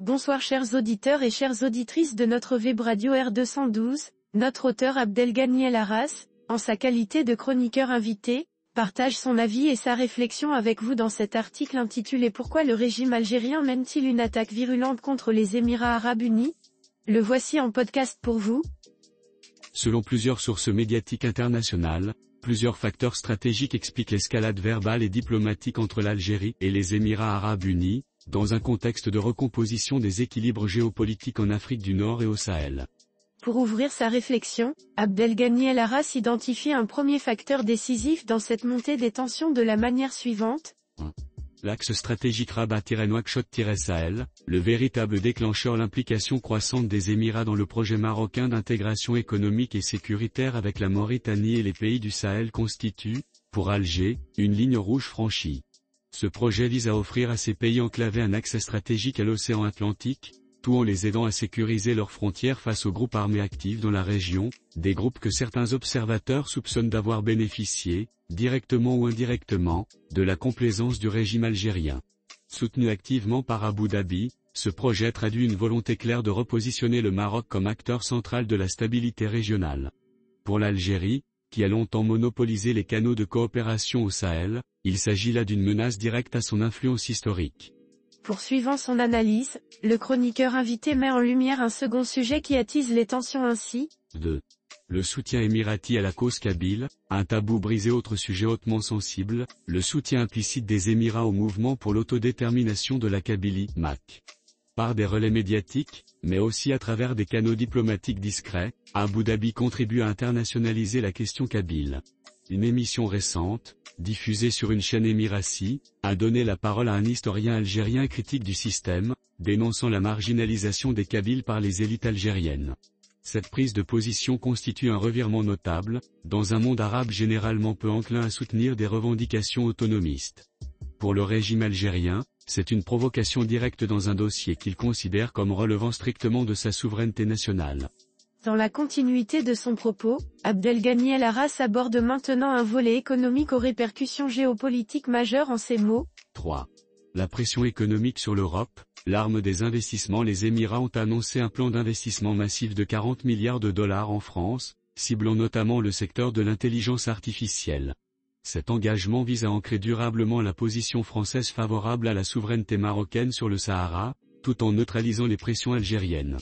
Bonsoir chers auditeurs et chères auditrices de notre web radio R212, notre auteur Abdelghany El Arras, en sa qualité de chroniqueur invité, partage son avis et sa réflexion avec vous dans cet article intitulé Pourquoi le régime algérien mène-t-il une attaque virulente contre les Émirats Arabes Unis? Le voici en podcast pour vous. Selon plusieurs sources médiatiques internationales, plusieurs facteurs stratégiques expliquent l'escalade verbale et diplomatique entre l'Algérie et les Émirats Arabes Unis, dans un contexte de recomposition des équilibres géopolitiques en Afrique du Nord et au Sahel. Pour ouvrir sa réflexion, Abdelghany El Arras identifie un premier facteur décisif dans cette montée des tensions de la manière suivante. L'axe stratégique Rabat-Nouakchott-Sahel, le véritable déclencheur l'implication croissante des Émirats dans le projet marocain d'intégration économique et sécuritaire avec la Mauritanie et les pays du Sahel constitue, pour Alger, une ligne rouge franchie. Ce projet vise à offrir à ces pays enclavés un accès stratégique à l'océan Atlantique, tout en les aidant à sécuriser leurs frontières face aux groupes armés actifs dans la région, des groupes que certains observateurs soupçonnent d'avoir bénéficié, directement ou indirectement, de la complaisance du régime algérien. Soutenu activement par Abu Dhabi, ce projet traduit une volonté claire de repositionner le Maroc comme acteur central de la stabilité régionale. Pour l'Algérie, qui a longtemps monopolisé les canaux de coopération au Sahel, il s'agit là d'une menace directe à son influence historique. Poursuivant son analyse, le chroniqueur invité met en lumière un second sujet qui attise les tensions ainsi. 2. Le soutien émirati à la cause kabyle, un tabou brisé. Autre sujet hautement sensible, le soutien implicite des Émirats au mouvement pour l'autodétermination de la Kabylie, MAC. Par des relais médiatiques, mais aussi à travers des canaux diplomatiques discrets, Abu Dhabi contribue à internationaliser la question kabyle. Une émission récente, diffusée sur une chaîne émirati, a donné la parole à un historien algérien critique du système, dénonçant la marginalisation des Kabyles par les élites algériennes. Cette prise de position constitue un revirement notable, dans un monde arabe généralement peu enclin à soutenir des revendications autonomistes. Pour le régime algérien, c'est une provocation directe dans un dossier qu'il considère comme relevant strictement de sa souveraineté nationale. Dans la continuité de son propos, Abdelghany El Arras aborde maintenant un volet économique aux répercussions géopolitiques majeures en ces mots. 3. La pression économique sur l'Europe, l'arme des investissements. Les Émirats ont annoncé un plan d'investissement massif de 40 milliards de dollars en France, ciblant notamment le secteur de l'intelligence artificielle. Cet engagement vise à ancrer durablement la position française favorable à la souveraineté marocaine sur le Sahara, tout en neutralisant les pressions algériennes.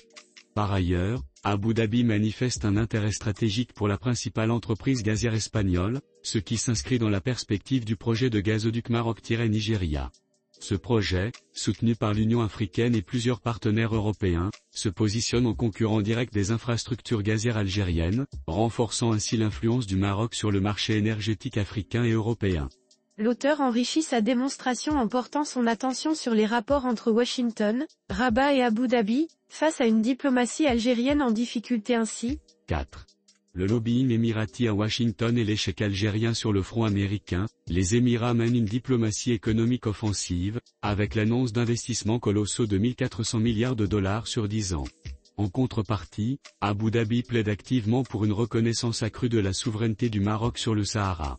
Par ailleurs, Abu Dhabi manifeste un intérêt stratégique pour la principale entreprise gazière espagnole, ce qui s'inscrit dans la perspective du projet de gazoduc Maroc-Nigeria. Ce projet, soutenu par l'Union africaine et plusieurs partenaires européens, se positionne en concurrent direct des infrastructures gazières algériennes, renforçant ainsi l'influence du Maroc sur le marché énergétique africain et européen. L'auteur enrichit sa démonstration en portant son attention sur les rapports entre Washington, Rabat et Abu Dhabi, face à une diplomatie algérienne en difficulté ainsi. 4. Le lobbying émirati à Washington et l'échec algérien sur le front américain, les Émirats mènent une diplomatie économique offensive, avec l'annonce d'investissements colossaux de 1400 milliards de dollars sur 10 ans. En contrepartie, Abu Dhabi plaide activement pour une reconnaissance accrue de la souveraineté du Maroc sur le Sahara.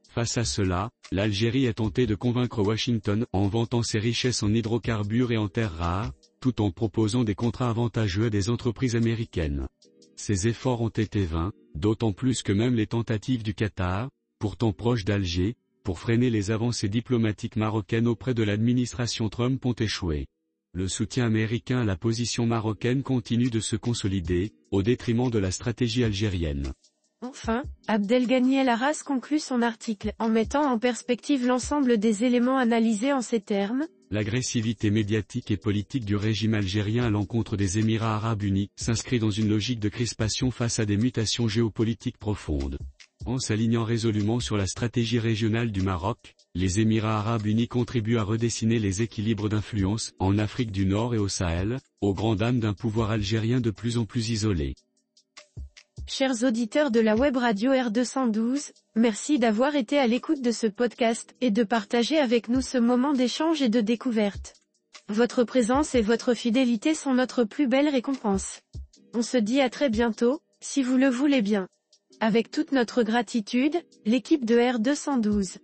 Face à cela, l'Algérie est tentée de convaincre Washington en vantant ses richesses en hydrocarbures et en terres rares, tout en proposant des contrats avantageux à des entreprises américaines. Ces efforts ont été vains, d'autant plus que même les tentatives du Qatar, pourtant proche d'Alger, pour freiner les avancées diplomatiques marocaines auprès de l'administration Trump ont échoué. Le soutien américain à la position marocaine continue de se consolider, au détriment de la stratégie algérienne. Enfin, Abdelghany El Arras conclut son article en mettant en perspective l'ensemble des éléments analysés en ces termes. L'agressivité médiatique et politique du régime algérien à l'encontre des Émirats Arabes Unis s'inscrit dans une logique de crispation face à des mutations géopolitiques profondes. En s'alignant résolument sur la stratégie régionale du Maroc, les Émirats Arabes Unis contribuent à redessiner les équilibres d'influence en Afrique du Nord et au Sahel, aux grandes dames d'un pouvoir algérien de plus en plus isolé. Chers auditeurs de la web radio R212, merci d'avoir été à l'écoute de ce podcast et de partager avec nous ce moment d'échange et de découverte. Votre présence et votre fidélité sont notre plus belle récompense. On se dit à très bientôt, si vous le voulez bien. Avec toute notre gratitude, l'équipe de R212.